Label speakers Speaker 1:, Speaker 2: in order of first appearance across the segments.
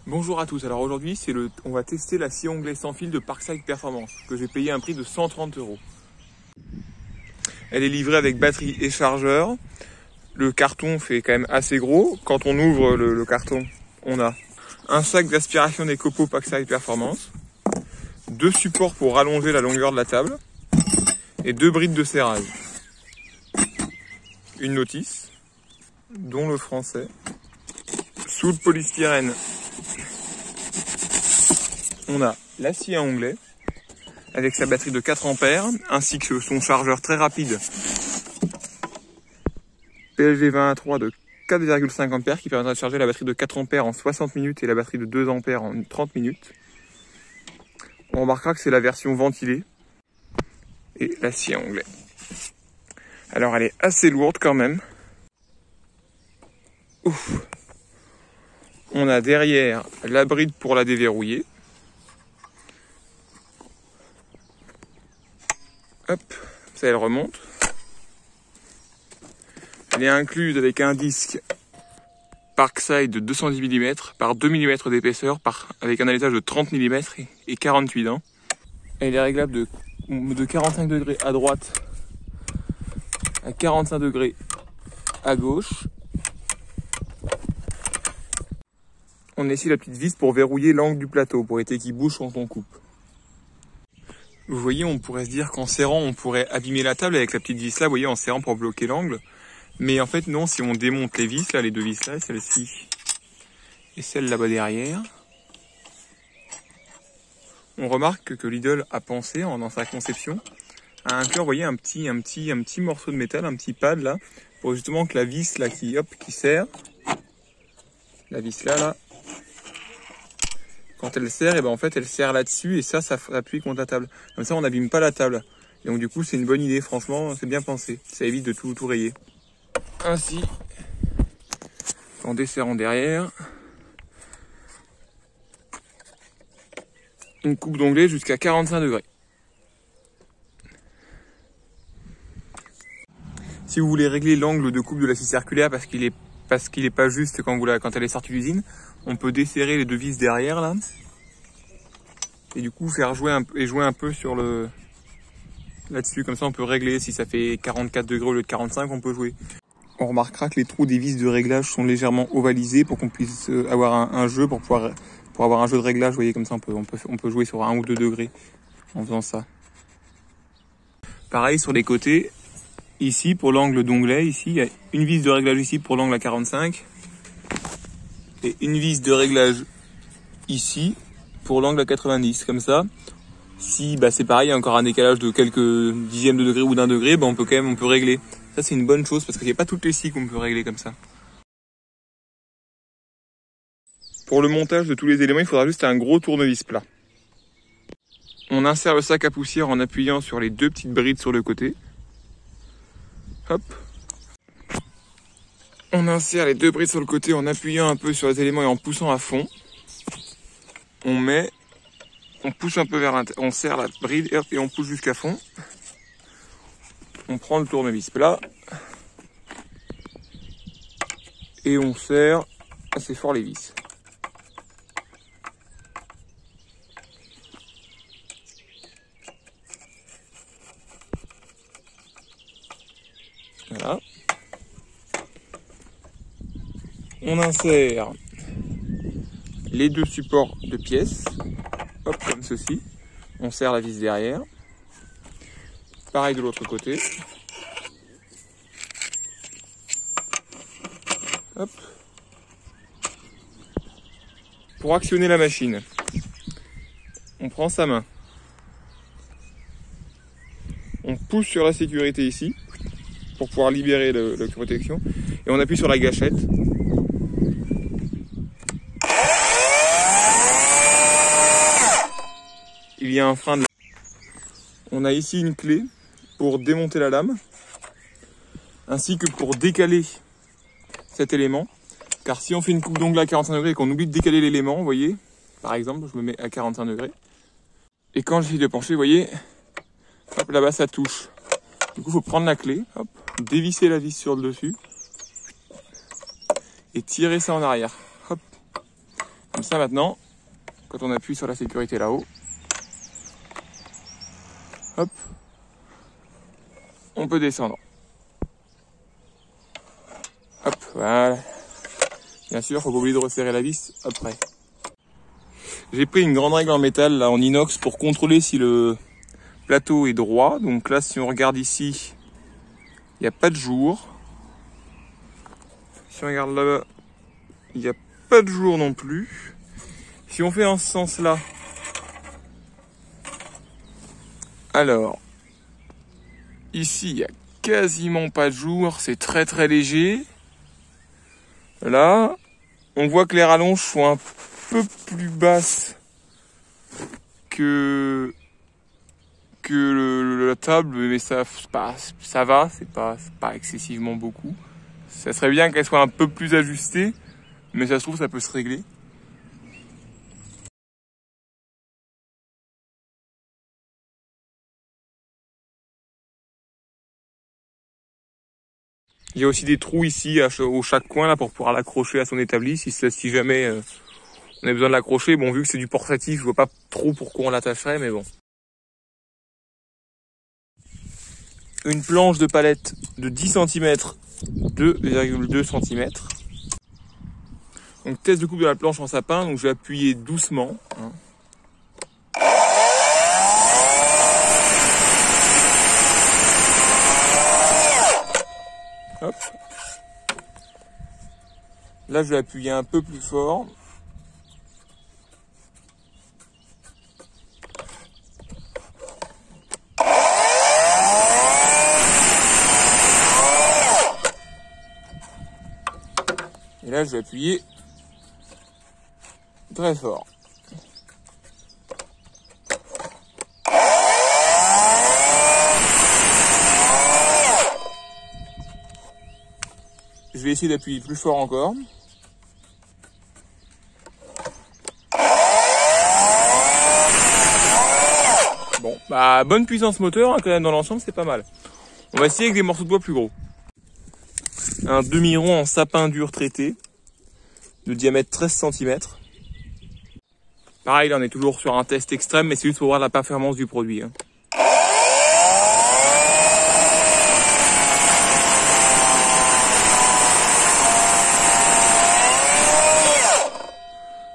Speaker 1: Bonjour à tous, alors aujourd'hui on va tester la scie onglet sans fil de Parkside Performance que j'ai payé un prix de 130 €. Elle est livrée avec batterie et chargeur. Le carton fait quand même assez gros. Quand on ouvre le carton, on a un sac d'aspiration des copeaux Parkside Performance, deux supports pour rallonger la longueur de la table et deux brides de serrage. Une notice, dont le français, sous le polystyrène. On a la scie à onglet avec sa batterie de 4 ampères ainsi que son chargeur très rapide PLG 20A3 de 4,5 ampères qui permettra de charger la batterie de 4 ampères en 60 minutes et la batterie de 2 ampères en 30 minutes. On remarquera que c'est la version ventilée et la scie à onglet. Alors elle est assez lourde quand même. Ouf. On a derrière la bride pour la déverrouiller. Hop, ça elle remonte. Elle est incluse avec un disque Parkside de 210 mm par 2 mm d'épaisseur avec un allétage de 30 mm et 48 dents. Elle est réglable de 45 degrés à droite à 45 degrés à gauche. On a ici la petite vis pour verrouiller l'angle du plateau pour éviter qu'il bouge quand on coupe. Vous voyez, on pourrait se dire qu'en serrant, on pourrait abîmer la table avec la petite vis là, vous voyez, en serrant pour bloquer l'angle. Mais en fait, non, si on démonte les vis là, les deux vis là, celle-ci et celle là-bas derrière, on remarque que Lidl a pensé, dans sa conception, à inclure, vous voyez, un petit morceau de métal, un petit pad là, pour justement que la vis là qui serre, la vis là, quand elle serre, et ben en fait elle serre là-dessus et ça appuie contre la table. Comme ça on n'abîme pas la table. Et donc du coup c'est une bonne idée, franchement c'est bien pensé. Ça évite de tout rayer. Ainsi, en desserrant derrière, une coupe d'onglet jusqu'à 45 degrés. Si vous voulez régler l'angle de coupe de la scie circulaire parce qu'il est pas juste quand elle est sortie d'usine, on peut desserrer les deux vis derrière là et du coup faire jouer un peu sur là-dessus, comme ça on peut régler. Si ça fait 44 degrés au lieu de 45, on peut jouer. On remarquera que les trous des vis de réglage sont légèrement ovalisés pour qu'on puisse avoir un jeu pour avoir un jeu de réglage. Vous voyez, comme ça on peut jouer sur 1 ou 2 degrés en faisant ça. Pareil sur les côtés. Ici, pour l'angle d'onglet, ici, il y a une vis de réglage ici pour l'angle à 45. Et une vis de réglage ici pour l'angle à 90. Comme ça, si c'est pareil, il y a encore un décalage de quelques dixièmes de degré ou d'1 degré, on peut régler. Ça, c'est une bonne chose parce qu'il n'y a pas toutes les scies qu'on peut régler comme ça. Pour le montage de tous les éléments, il faudra juste un gros tournevis plat. On insère le sac à poussière en appuyant sur les deux petites brides sur le côté. Hop. On insère les deux brides sur le côté en appuyant un peu sur les éléments et en poussant à fond. On pousse un peu vers l'intérieur, on serre la bride et on pousse jusqu'à fond. On prend le tournevis plat et on serre assez fort les vis. Voilà. On insère les deux supports de pièces, hop, comme ceci. On serre la vis derrière. Pareil de l'autre côté. Hop. Pour actionner la machine, on prend sa main. On pousse sur la sécurité ici pour pouvoir libérer la protection et on appuie sur la gâchette. Il y a un frein. On a ici une clé pour démonter la lame ainsi que pour décaler cet élément, car si on fait une coupe d'onglet à 45 degrés et qu'on oublie de décaler l'élément, vous voyez, par exemple je me mets à 45 degrés et quand j'essaie de pencher, vous voyez, hop, là-bas ça touche. Du coup il faut prendre la clé, hop, dévisser la vis sur le dessus et tirer ça en arrière. Hop. Comme ça maintenant, quand on appuie sur la sécurité là-haut, hop, on peut descendre. Hop, voilà. Bien sûr, faut pas oublier de resserrer la vis après. J'ai pris une grande règle en métal, là, en inox, pour contrôler si le plateau est droit. Donc là, si on regarde ici, il n'y a pas de jour. Si on regarde là-bas, il n'y a pas de jour non plus. Si on fait en ce sens-là, alors, ici, il n'y a quasiment pas de jour, c'est très très léger. Là, on voit que les rallonges sont un peu plus basses que la table, mais ça va, c'est pas excessivement beaucoup. Ça serait bien qu'elle soit un peu plus ajustée, mais ça se trouve, ça peut se régler. Il y a aussi des trous ici au chaque coin là pour pouvoir l'accrocher à son établi si jamais on a besoin de l'accrocher. Bon, vu que c'est du portatif, je vois pas trop pourquoi on l'attacherait, mais bon. Une planche de palette de 10 cm, 2,2 cm. Donc test de coupe de la planche en sapin, donc je vais appuyer doucement. Hein. Hop. Là, je vais appuyer un peu plus fort. Et là, je vais appuyer très fort. Je vais essayer d'appuyer plus fort encore. Bon, bah bonne puissance moteur hein, quand même dans l'ensemble, c'est pas mal. On va essayer avec des morceaux de bois plus gros. Un demi-rond en sapin dur traité, de diamètre 13 cm. Pareil, là on est toujours sur un test extrême, mais c'est juste pour voir la performance du produit. Hein.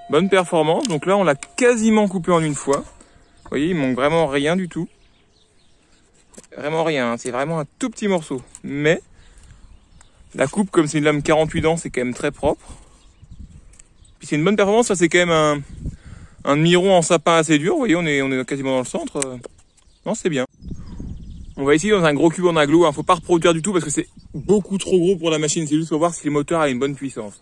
Speaker 1: Bonne performance, donc là on l'a quasiment coupé en une fois. Vous voyez, il manque vraiment rien du tout. Vraiment rien, hein. C'est vraiment un tout petit morceau. Mais la coupe, comme c'est une lame 48 dents, c'est quand même très propre. Puis c'est une bonne performance, ça c'est quand même un demi-rond en sapin assez dur. Vous voyez, on est quasiment dans le centre. Non, c'est bien. On va essayer dans un gros cube en aglo. Hein. Faut pas reproduire du tout parce que c'est beaucoup trop gros pour la machine. C'est juste pour voir si le moteur a une bonne puissance.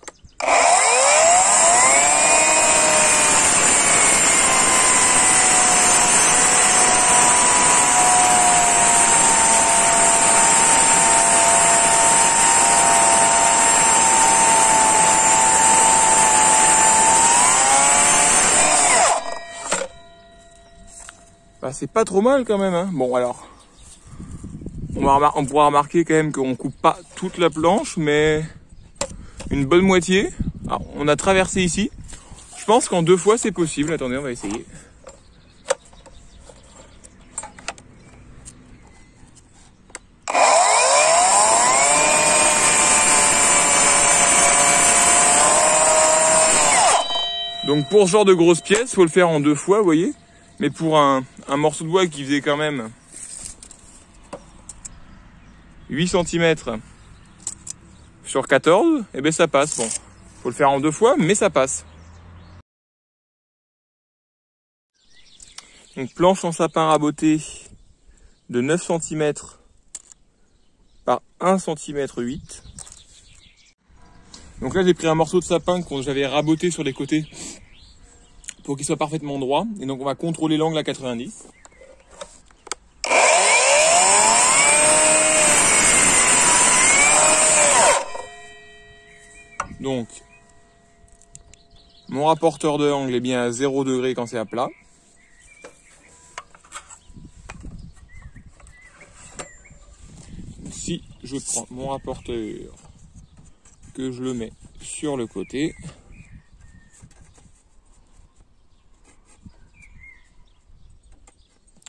Speaker 1: Bah, c'est pas trop mal quand même. Hein. Bon alors, on pourra remarquer quand même qu'on coupe pas toute la planche, mais une bonne moitié. Alors, on a traversé ici. Je pense qu'en 2 fois c'est possible. Attendez, on va essayer. Donc pour ce genre de grosses pièces, faut le faire en 2 fois, vous voyez. Mais pour un morceau de bois qui faisait quand même 8 cm sur 14, eh ben ça passe. Bon, faut le faire en 2 fois, mais ça passe. Donc planche en sapin raboté de 9 cm par 1 cm 8. Donc là j'ai pris un morceau de sapin que j'avais raboté sur les côtés pour qu'il soit parfaitement droit. Et donc on va contrôler l'angle à 90. Donc mon rapporteur de angle est bien à 0 degré quand c'est à plat. Si je prends mon rapporteur, que je le mets sur le côté,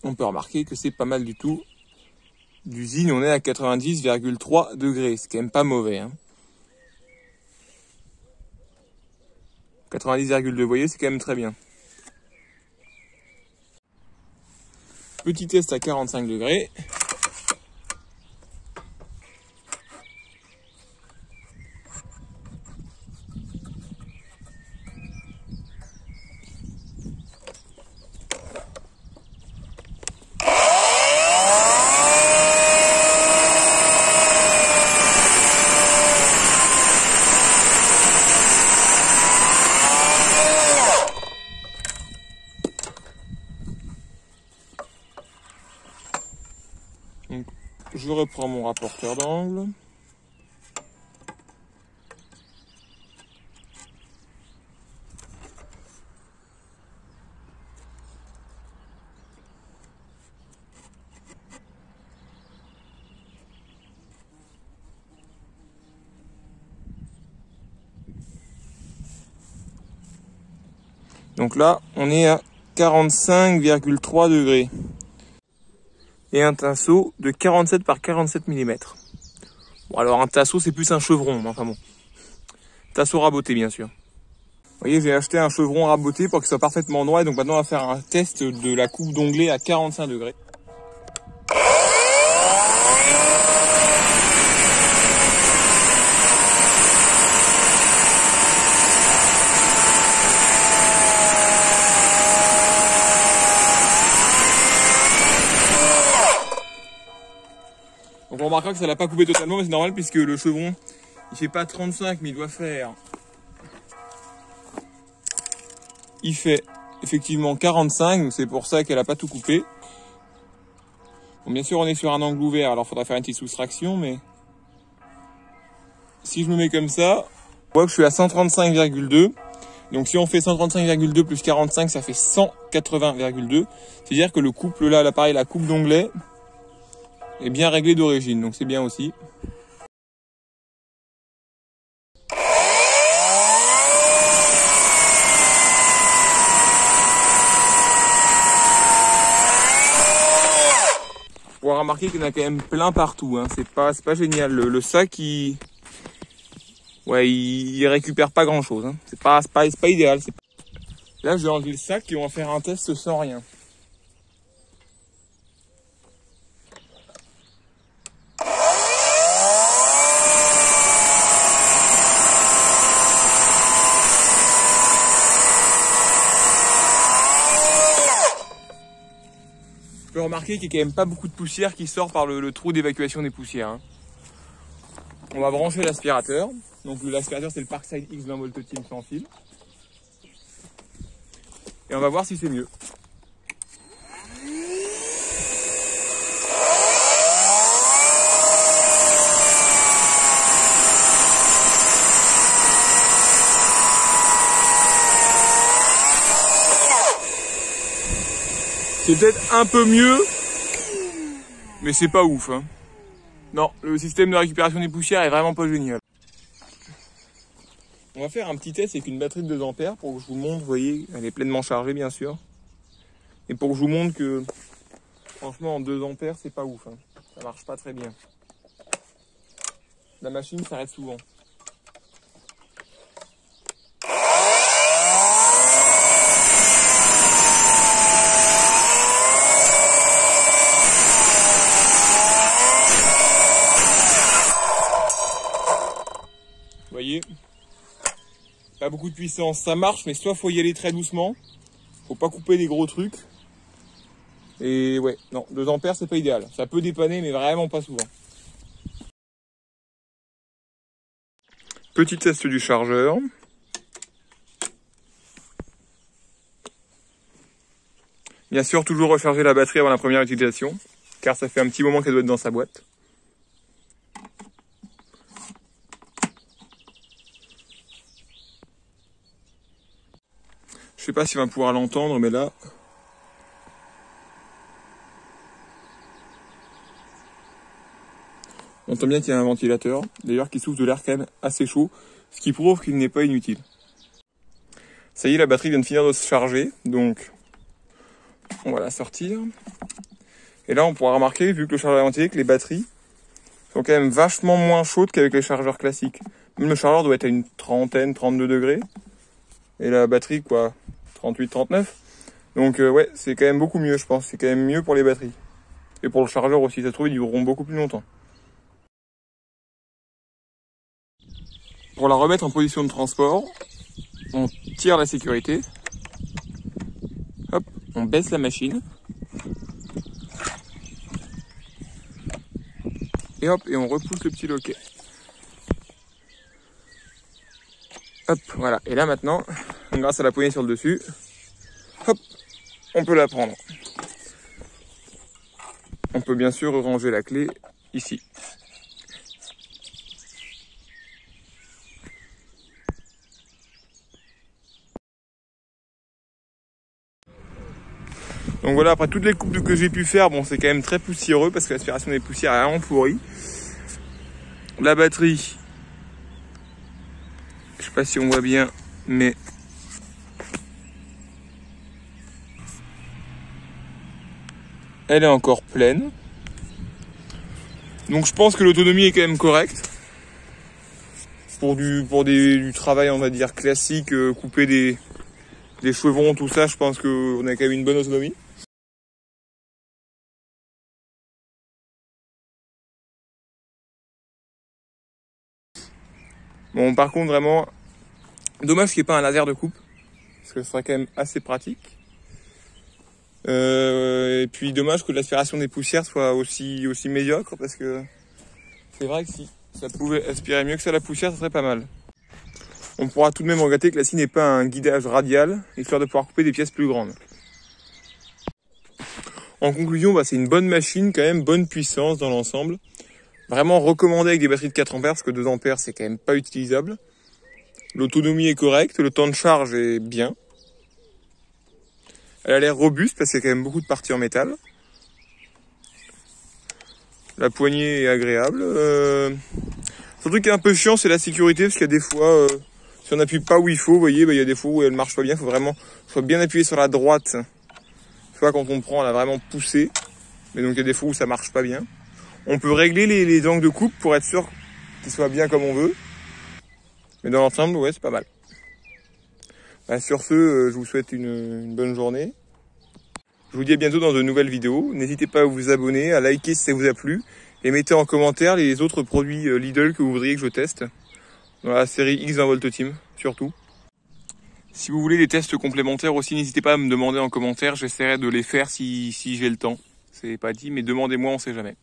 Speaker 1: on peut remarquer que c'est pas mal du tout. D'usine, on est à 90,3 degrés, c'est quand même pas mauvais. Hein. 90,2, vous voyez, c'est quand même très bien. Petit test à 45 degrés. Donc, je reprends mon rapporteur d'angle. Donc là, on est à 45,3 degrés. Et un tasseau de 47 par 47 mm. Bon, alors un tasseau, c'est plus un chevron, mais enfin bon. Tasseau raboté, bien sûr. Vous voyez, j'ai acheté un chevron raboté pour qu'il soit parfaitement droit. Et donc maintenant, on va faire un test de la coupe d'onglet à 45 degrés. Donc on remarquera que ça l'a pas coupé totalement, mais c'est normal puisque le chevron, il fait pas 35, mais il doit faire... Il fait effectivement 45, donc c'est pour ça qu'elle a pas tout coupé. Bon, bien sûr, on est sur un angle ouvert, alors il faudra faire une petite soustraction, mais... Si je me mets comme ça, on voit que je suis à 135,2. Donc si on fait 135,2 plus 45, ça fait 180,2. C'est-à-dire que le couple là, l'appareil, la coupe d'onglet, est bien réglé d'origine, donc c'est bien aussi. On va remarquer qu'il y en a quand même plein partout, hein. C'est pas génial. Le sac, il récupère pas grand chose, hein. C'est pas idéal. Là, je vais enlever le sac et on va faire un test sans rien. Je peux remarquer qu'il n'y a quand même pas beaucoup de poussière qui sort par le trou d'évacuation des poussières. Hein. On va brancher l'aspirateur. Donc l'aspirateur, c'est le Parkside X 20 Volt Team sans fil. Et on va voir si c'est mieux. C'est peut-être un peu mieux, mais c'est pas ouf. Hein. Non, le système de récupération des poussières est vraiment pas génial. On va faire un petit test avec une batterie de 2 ampères pour que je vous montre, vous voyez, elle est pleinement chargée bien sûr. Et pour que je vous montre que, franchement, en 2 ampères, c'est pas ouf. Hein. Ça marche pas très bien. La machine s'arrête souvent. Vous voyez, pas beaucoup de puissance, ça marche, mais soit faut y aller très doucement, faut pas couper des gros trucs. Et ouais, non, 2 ampères c'est pas idéal. Ça peut dépanner, mais vraiment pas souvent. Petit test du chargeur. Bien sûr, toujours recharger la batterie avant la première utilisation, car ça fait un petit moment qu'elle doit être dans sa boîte. Je sais pas si on va pouvoir l'entendre, mais là... On entend bien qu'il y a un ventilateur, d'ailleurs qui souffle de l'air quand même assez chaud, ce qui prouve qu'il n'est pas inutile. Ça y est, la batterie vient de finir de se charger, donc On va la sortir. Et là, on pourra remarquer, vu que le chargeur est entier, que les batteries sont quand même vachement moins chaudes qu'avec les chargeurs classiques. Même le chargeur doit être à une trentaine, 32 degrés. Et la batterie, quoi, 38, 39. Donc ouais, c'est quand même beaucoup mieux, je pense. C'est quand même mieux pour les batteries. Et pour le chargeur aussi, ça se trouve, ils dureront beaucoup plus longtemps. Pour la remettre en position de transport, on tire la sécurité. Hop, on baisse la machine. Et hop, et on repousse le petit loquet. Hop, voilà. Et là maintenant, grâce à la poignée sur le dessus, hop, on peut la prendre. On peut bien sûr ranger la clé ici. Donc voilà, après toutes les coupes que j'ai pu faire, bon, c'est quand même très poussiéreux parce que l'aspiration des poussières est vraiment pourrie. La batterie, je sais pas si on voit bien, mais elle est encore pleine. Donc je pense que l'autonomie est quand même correcte. Pour du travail, on va dire, classique, couper des chevrons, tout ça, je pense qu'on a quand même une bonne autonomie. Bon, par contre, vraiment, dommage qu'il n'y ait pas un laser de coupe, parce que ce serait quand même assez pratique. Et puis dommage que l'aspiration des poussières soit aussi médiocre, parce que c'est vrai que si ça pouvait aspirer mieux que ça la poussière, ça serait pas mal. On pourra tout de même regretter que la scie n'ait pas un guidage radial, histoire de pouvoir couper des pièces plus grandes. En conclusion, c'est une bonne machine, quand même bonne puissance dans l'ensemble. Vraiment recommandé avec des batteries de 4 ampères, parce que 2 ampères c'est quand même pas utilisable. L'autonomie est correcte, le temps de charge est bien. Elle a l'air robuste parce qu'il y a quand même beaucoup de parties en métal. La poignée est agréable. Le truc qui est un peu chiant, c'est la sécurité, parce qu'il y a des fois, si on n'appuie pas où il faut, vous voyez, il y a des fois où elle marche pas bien. Il faut vraiment soit bien appuyer sur la droite. Soit quand on prend, elle a vraiment poussé. Mais donc il y a des fois où ça marche pas bien. On peut régler les angles de coupe pour être sûr qu'ils soient bien comme on veut. Mais dans l'ensemble, ouais, c'est pas mal. Sur ce, je vous souhaite une bonne journée. Je vous dis à bientôt dans de nouvelles vidéos. N'hésitez pas à vous abonner, à liker si ça vous a plu. Et mettez en commentaire les autres produits Lidl que vous voudriez que je teste. Dans la série X20 Volt Team, surtout. Si vous voulez des tests complémentaires aussi, n'hésitez pas à me demander en commentaire. J'essaierai de les faire si j'ai le temps. C'est pas dit, mais demandez-moi, on sait jamais.